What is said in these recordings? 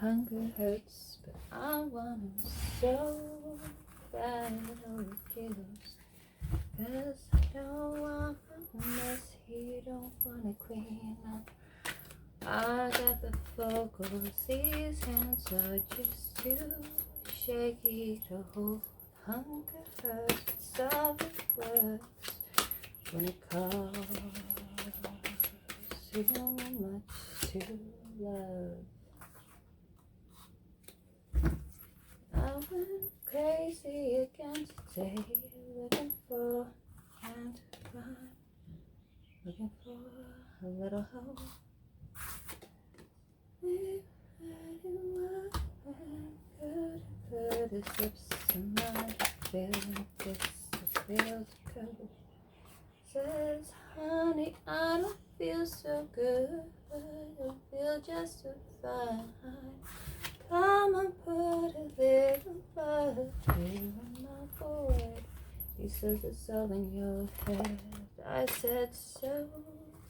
Hunger hurts, but I want him so bad over kilos. 'Cause I don't want a mess he don't wanna clean up. I got the vocals, these hands are just too shaky to hold. Hunger hurts, all it works when it costs too much to love. I went crazy again today, looking for a hand to climb, looking for a little hope. We've had it work and could his lips to mine, feeling this, it feels cold. Says, honey, I don't feel so good, I don't feel just so fine. Come and put a little love here in my void. He says it's all in your head. I said so,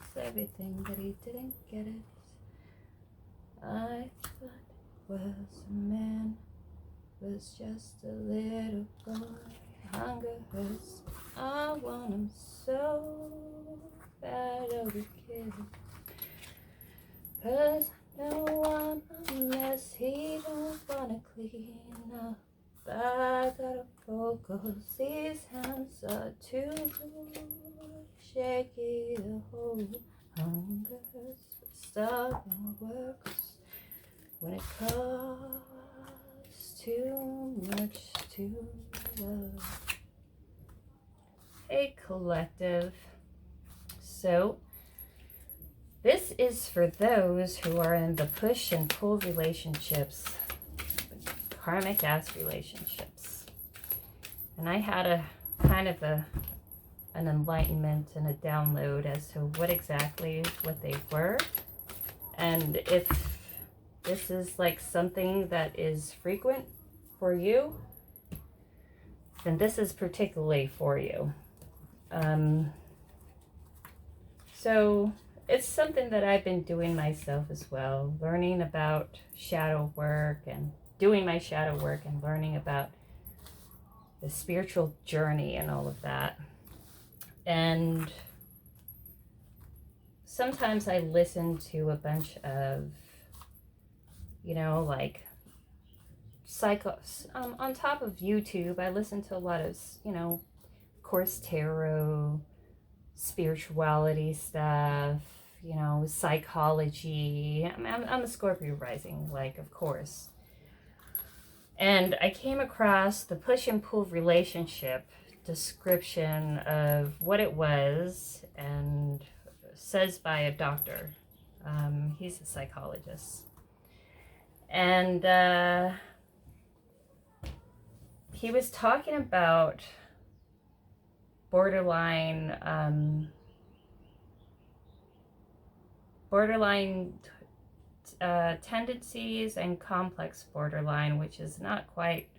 it's everything, but he didn't get it. I thought it was a man, was just a little boy. Hunger hurts, I want him so bad over kids. 'Cause I don't want a mess he don't wanna clean up. I got a vocals, these hands are too shaky to hold. Hunger hurts, but starving works when it costs too much to love. Hey collective, so this is for those who are in the push and pull relationships, karmic ass relationships. And I had a kind of an enlightenment and a download as to what they were. And if this is like something that is frequent for you, then this is particularly for you. So it's something that I've been doing myself as well, learning about shadow work and doing my shadow work and learning about the spiritual journey and all of that. And sometimes I listen to a bunch of, like on top of YouTube, I listen to a lot of, of course, tarot, spirituality stuff, psychology. I'm a Scorpio rising, of course. And I came across the push and pull relationship description of what it was, and says by a doctor. He's a psychologist. And he was talking about borderline tendencies and complex borderline, which is not quite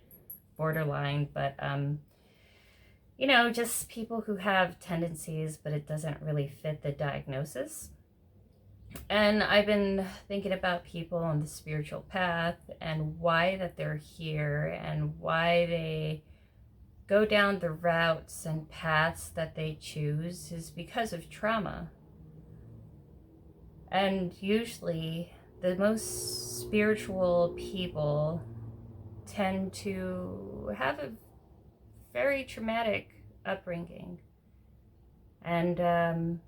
borderline, but just people who have tendencies, but it doesn't really fit the diagnosis. And I've been thinking about people on the spiritual path and why that they're here and why they go down the routes and paths that they choose is because of trauma. And usually the most spiritual people tend to have a very traumatic upbringing. And,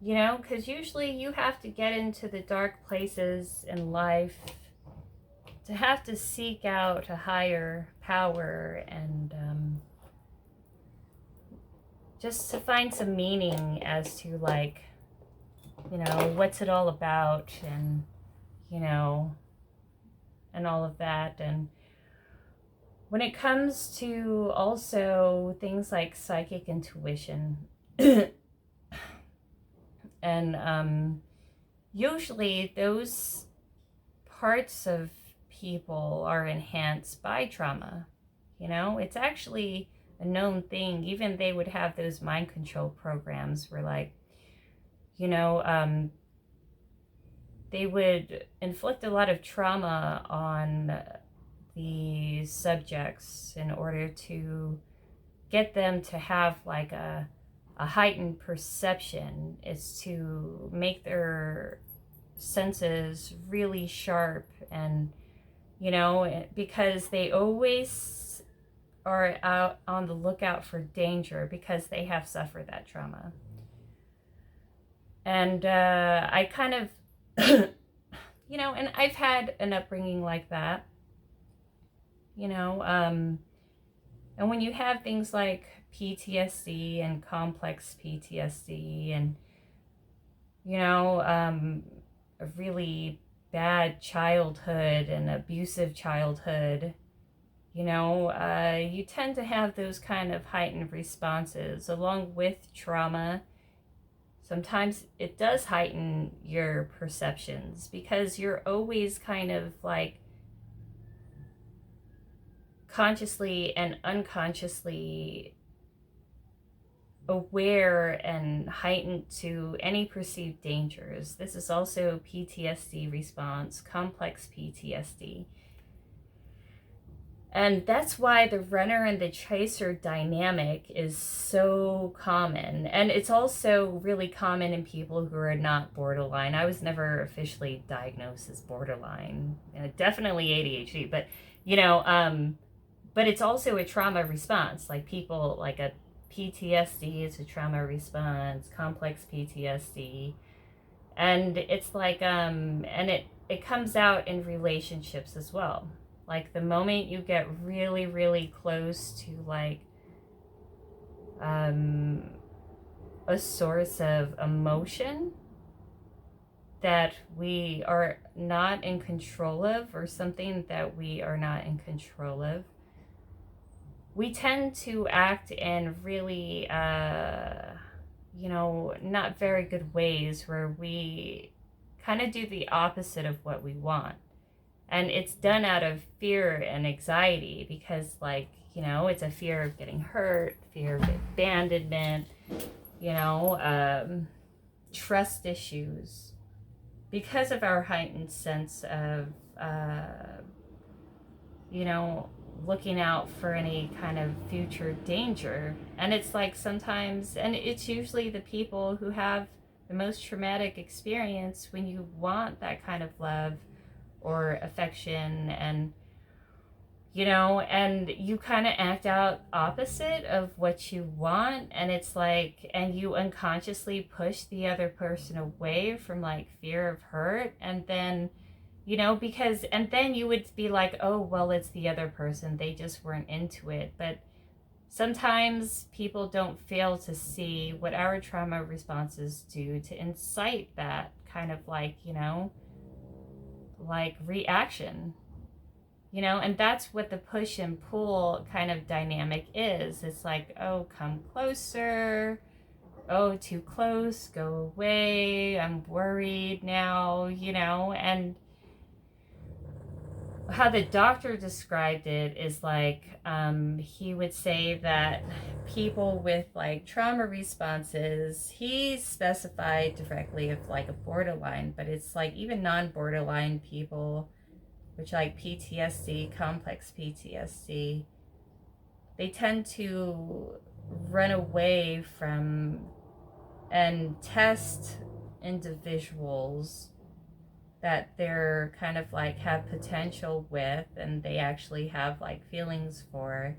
because usually you have to get into the dark places in life to have to seek out a higher power and just to find some meaning as to what's it all about, and and all of that. And when it comes to also things like psychic intuition and usually those parts of people are enhanced by trauma. It's actually a known thing. Even they would have those mind control programs where they would inflict a lot of trauma on the subjects in order to get them to have like a heightened perception, is to make their senses really sharp, and because they always are out on the lookout for danger because they have suffered that trauma. And I kind of and I've had an upbringing like that, and when you have things like PTSD and complex PTSD and, a really bad childhood and abusive childhood, you tend to have those kind of heightened responses along with trauma. Sometimes it does heighten your perceptions because you're always kind of like consciously and unconsciously aware and heightened to any perceived dangers. This is also PTSD response, complex PTSD. And that's why the runner and the chaser dynamic is so common. And it's also really common in people who are not borderline. I was never officially diagnosed as borderline. Definitely ADHD, but it's also a trauma response. Like people, like a PTSD is a trauma response, complex PTSD. And it's like, and it comes out in relationships as well. Like the moment you get really, really close to like a source of emotion that we are not in control of, or something that we are not in control of, we tend to act in really, not very good ways, where we kind of do the opposite of what we want. And it's done out of fear and anxiety because, it's a fear of getting hurt, fear of abandonment, trust issues. Because of our heightened sense of, looking out for any kind of future danger. And it's like sometimes, and it's usually the people who have the most traumatic experience when you want that kind of love or affection, and and you kind of act out opposite of what you want, and it's like, and you unconsciously push the other person away from like fear of hurt, and then because, and then you would be like, oh well, it's the other person, they just weren't into it. But sometimes people don't fail to see what our trauma responses do to incite that kind of like reaction, and that's what the push and pull kind of dynamic is. It's like, oh, come closer, oh, too close, go away, I'm worried now, and how the doctor described it is like, he would say that people with like trauma responses, he specified directly of like a borderline, but it's like even non-borderline people, which like PTSD, complex PTSD, they tend to run away from and test individuals that they're kind of like have potential with, and they actually have like feelings for,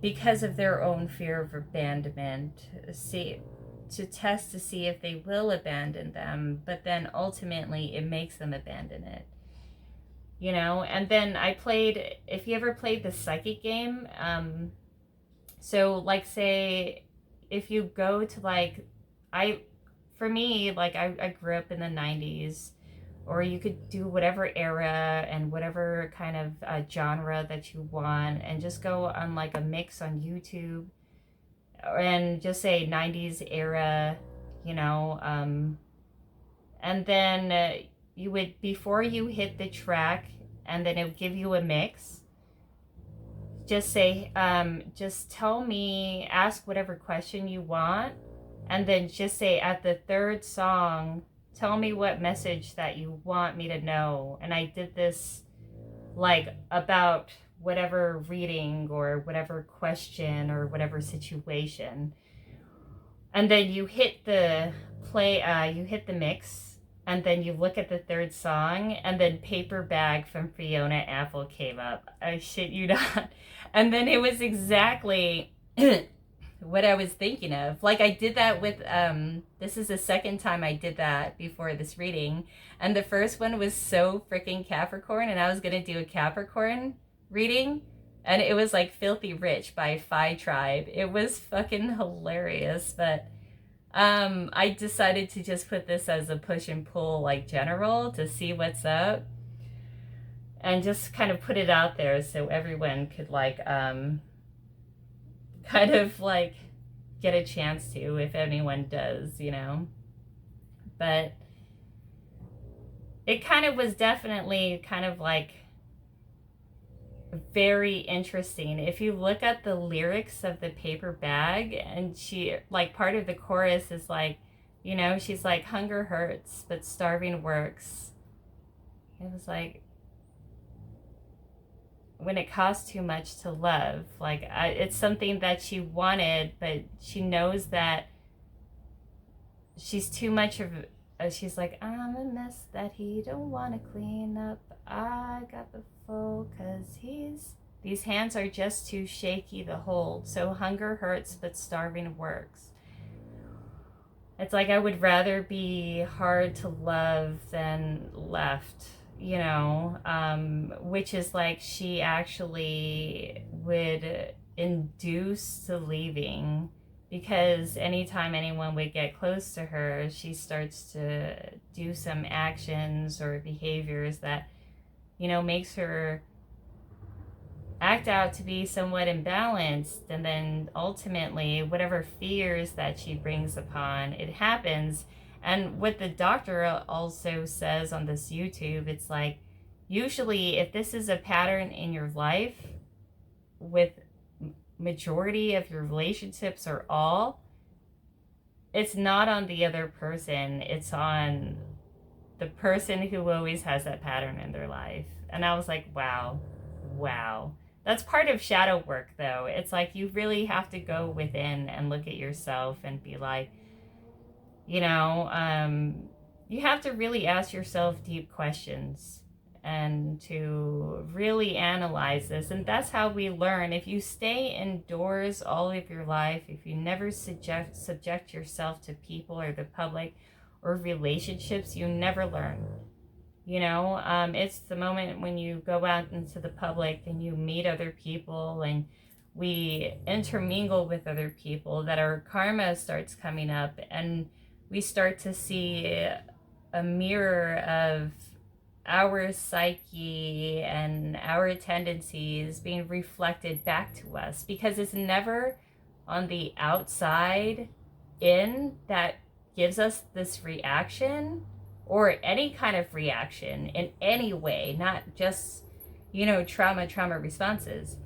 because of their own fear of abandonment, to test to see if they will abandon them, but then ultimately it makes them abandon it. And then I played, if you ever played the psychic game, so like say if you go to like, for me, like I grew up in the 90s, or you could do whatever era and whatever kind of genre that you want, and just go on like a mix on YouTube and just say 90s era, and then you would, before you hit the track, and then it would give you a mix, just say, just tell me, ask whatever question you want, and then just say at the third song, tell me what message that you want me to know. And I did this like about whatever reading or whatever question or whatever situation. And then you hit the you hit the mix, and then you look at the third song, and then Paper Bag from Fiona Apple came up. I shit you not. And then it was exactly what I was thinking of. Like I did that with this is the second time I did that before this reading. And the first one was so freaking Capricorn, and I was gonna do a Capricorn reading. And it was like Filthy Rich by Phi Tribe. It was fucking hilarious, but I decided to just put this as a push and pull like general to see what's up. And just kind of put it out there so everyone could like kind of like get a chance to, if anyone does, you know. But it kind of was definitely kind of like very interesting. If you look at the lyrics of the Paper Bag, and she like part of the chorus is like, you know, she's like, hunger hurts but starving works. It was like, when it costs too much to love, like it's something that she wanted, but she knows that she's too much of she's like, I'm a mess that he don't want to clean up. I got the full, cause these hands are just too shaky to hold. So hunger hurts but starving works. It's like I would rather be hard to love than left, you know, which is like she actually would induce to leaving, because anytime anyone would get close to her, she starts to do some actions or behaviors that, you know, makes her act out to be somewhat imbalanced, and then ultimately whatever fears that she brings upon, it happens. And what the doctor also says on this YouTube, it's like, usually if this is a pattern in your life with majority of your relationships or all, it's not on the other person, it's on the person who always has that pattern in their life. And I was like, wow. That's part of shadow work, though. It's like you really have to go within and look at yourself and be like, you know, you have to really ask yourself deep questions and to really analyze this. And that's how we learn. If you stay indoors all of your life, if you never subject yourself to people or the public or relationships, you never learn. You know, it's the moment when you go out into the public and you meet other people and we intermingle with other people that our karma starts coming up, and we start to see a mirror of our psyche and our tendencies being reflected back to us, because it's never on the outside in that gives us this reaction or any kind of reaction in any way, not just, you know, trauma responses.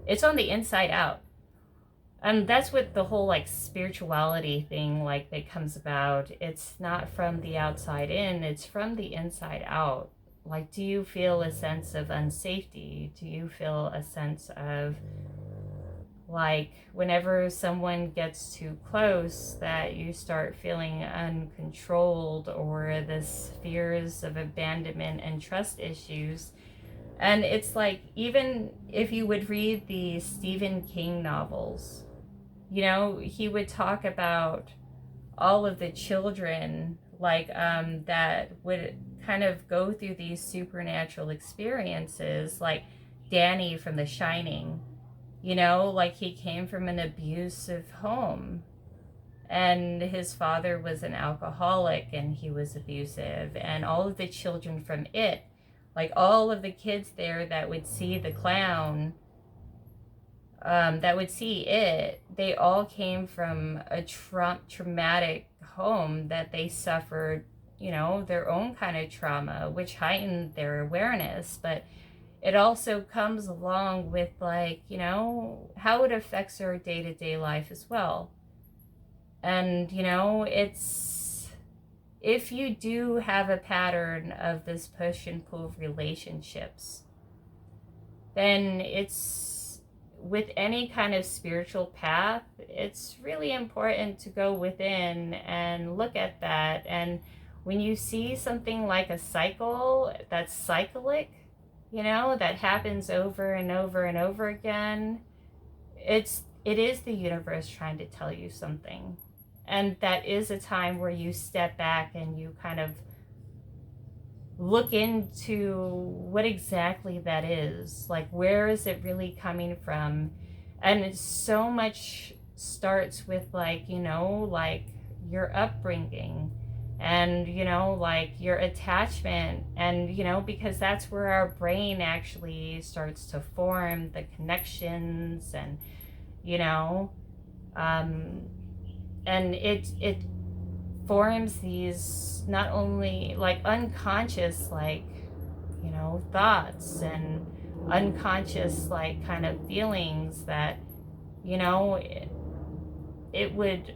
It's on the inside out. And that's what the whole like spirituality thing like that comes about. It's not from the outside in, it's from the inside out. Like, do you feel a sense of unsafety? Do you feel a sense of like whenever someone gets too close that you start feeling uncontrolled, or this fears of abandonment and trust issues? And it's like, even if you would read the Stephen King novels, you know, he would talk about all of the children like that would kind of go through these supernatural experiences, like Danny from The Shining. You know, like he came from an abusive home, and his father was an alcoholic and he was abusive, and all of the children from it, like all of the kids there that would see the clown, that would see it, they all came from a traumatic home that they suffered, you know, their own kind of trauma, which heightened their awareness. But it also comes along with, like, you know, how it affects our day-to-day life as well. And, you know, if you do have a pattern of this push and pull relationships, then it's, with any kind of spiritual path, it's really important to go within and look at that. And when you see something like a cycle that's cyclic, you know, that happens over and over and over again, it is the universe trying to tell you something. And that is a time where you step back and you kind of look into what exactly that is. Like, where is it really coming from? And it's so much starts with, like, you know, like your upbringing and, you know, like your attachment. And, you know, because that's where our brain actually starts to form the connections. And, you know, and it forms these not only like unconscious, like, you know, thoughts and unconscious like kind of feelings that, you know, it would,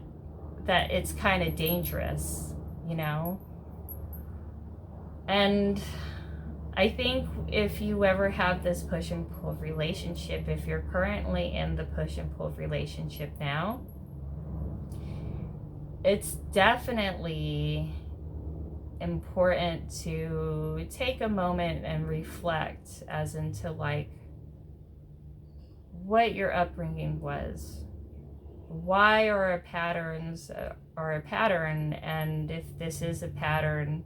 that it's kind of dangerous, you know. And I think if you ever have this push and pull relationship, if you're currently in the push and pull relationship now, it's definitely important to take a moment and reflect as into like what your upbringing was. Why are our patterns are a pattern? And if this is a pattern,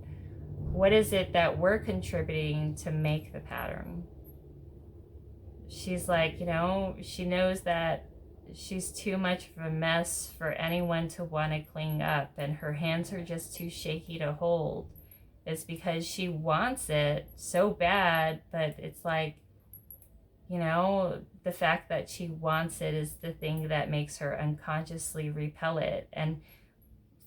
what is it that we're contributing to make the pattern? She's like, you know, she knows that she's too much of a mess for anyone to want to clean up, and her hands are just too shaky to hold. It's because she wants it so bad, but it's like, you know, the fact that she wants it is the thing that makes her unconsciously repel it. And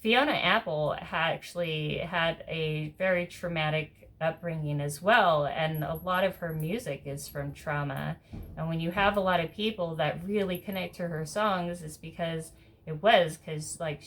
Fiona Apple actually had a very traumatic upbringing as well, and a lot of her music is from trauma. And when you have a lot of people that really connect to her songs, it's because like